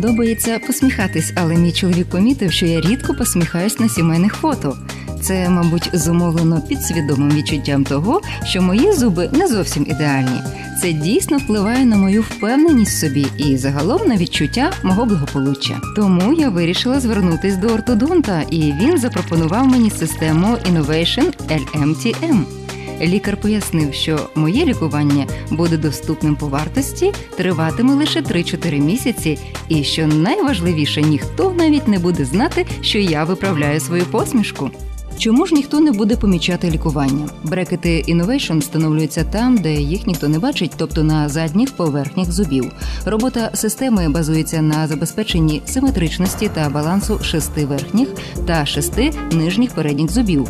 подобається посміхатись, але мій чоловік помітив, що я рідко посміхаюсь на сімейних фото. Це, мабуть, зумовлено підсвідомим відчуттям того, що мої зуби не зовсім ідеальні. Це дійсно впливає на мою впевненість в собі і загалом на відчуття мого благополуччя. Тому я вирішила звернутись до ортодонта, і він запропонував мені систему Innovation LMTM. Лікар пояснив, що моє лікування буде доступним по вартості, триватиме лише 3-4 місяці і, що найважливіше, ніхто навіть не буде знати, що я виправляю свою посмішку. Чому ж ніхто не буде помічати лікування? Брекети Innovation встановлюються там, де їх ніхто не бачить, тобто на задніх поверхнях зубів. Робота системи базується на забезпеченні симетричності та балансу 6 верхніх та 6 нижніх передніх зубів.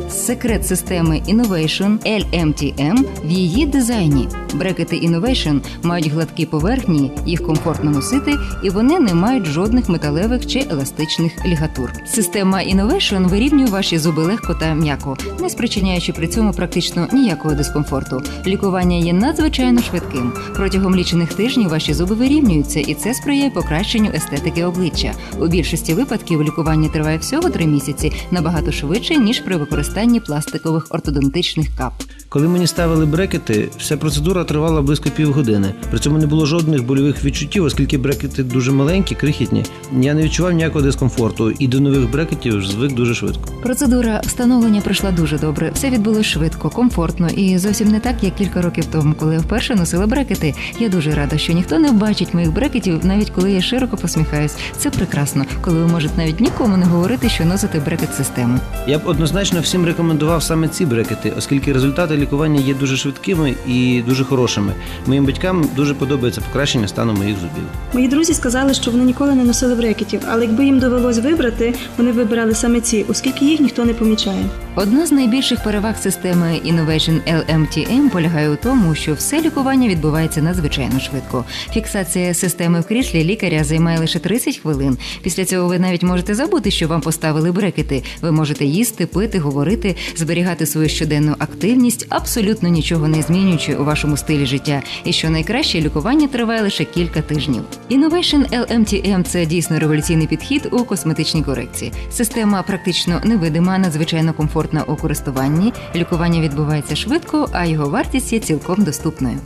Секрет системи Innovation LMTM в її дизайні. Брекети Innovation мають гладкі поверхні, їх комфортно носити, і вони не мають жодних металевих чи еластичних лігатур. Система Innovation вирівнює ваші зуби легко та м'яко, не спричиняючи при цьому практично ніякого дискомфорту. Лікування є надзвичайно швидким. Протягом лічених тижнів ваші зуби вирівнюються, і це сприяє покращенню естетики обличчя. У більшості випадків лікування триває всього 3 місяці, набагато швидше, ніж при використанні пластикових ортодонтичних кап. Коли мені ставили брекети, вся процедура тривала близько півгодини. При цьому не було жодних больових відчуттів, оскільки брекети дуже маленькі, крихітні. Я не відчував ніякого дискомфорту і до нових брекетів звик дуже швидко. Процедура встановлення пройшла дуже добре. Все відбулося швидко, комфортно і зовсім не так, як кілька років тому, коли я вперше носила брекети. Я дуже рада, що ніхто не бачить моїх брекетів, навіть коли я широко посміхаюсь. Це прекрасно, коли ви можете навіть нікому не говорити, що носите брекет-систему. Я б однозначно всім рекомендував саме ці брекети, оскільки результати лікування є дуже швидкими і дуже хорошими. Моїм батькам дуже подобається покращення стану моїх зубів. Мої друзі сказали, що вони ніколи не носили брекетів, але якби їм довелось вибрати, вони вибирали саме ці, оскільки їх ніхто не помічає. Одна з найбільших переваг системи Innovation LMTM полягає у тому, що все лікування відбувається надзвичайно швидко. Фіксація системи в кріслі лікаря займає лише 30 хвилин. Після цього ви навіть можете забути, що вам поставили брекети. Ви можете їсти, пити, говорити, зберігати свою щоденну активність, абсолютно нічого не змінюючи у вашому стилі життя. І що найкраще, лікування триває лише кілька тижнів. Innovation LMTM – це дійсно революційний підхід у косметичній корекції. Система практично невидима, надзвичайно комфортна у користуванні, лікування відбувається швидко, а його вартість є цілком доступною.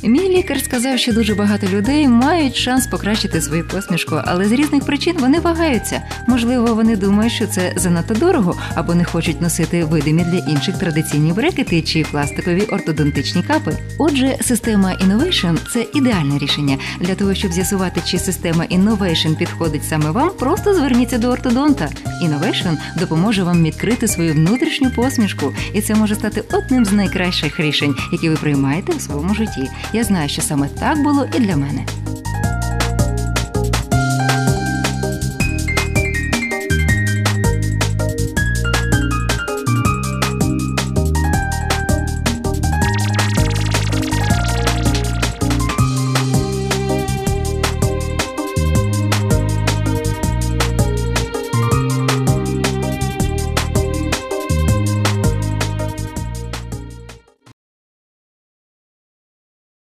Мій лікар сказав, що дуже багато людей мають шанс покращити свою посмішку, але з різних причин вони вагаються. Можливо, вони думають, що це занадто дорого, або не хочуть носити видимі для інших традиційні брекети чи пластикові ортодонтичні капи. Отже, система Innovation – це ідеальне рішення. Для того, щоб з'ясувати, чи система Innovation підходить саме вам, просто зверніться до ортодонта. Innovation допоможе вам відкрити свою внутрішню посмішку, і це може стати одним з найкращих рішень, які ви приймаєте у своєму житті. Я знаю, що саме так було і для мене.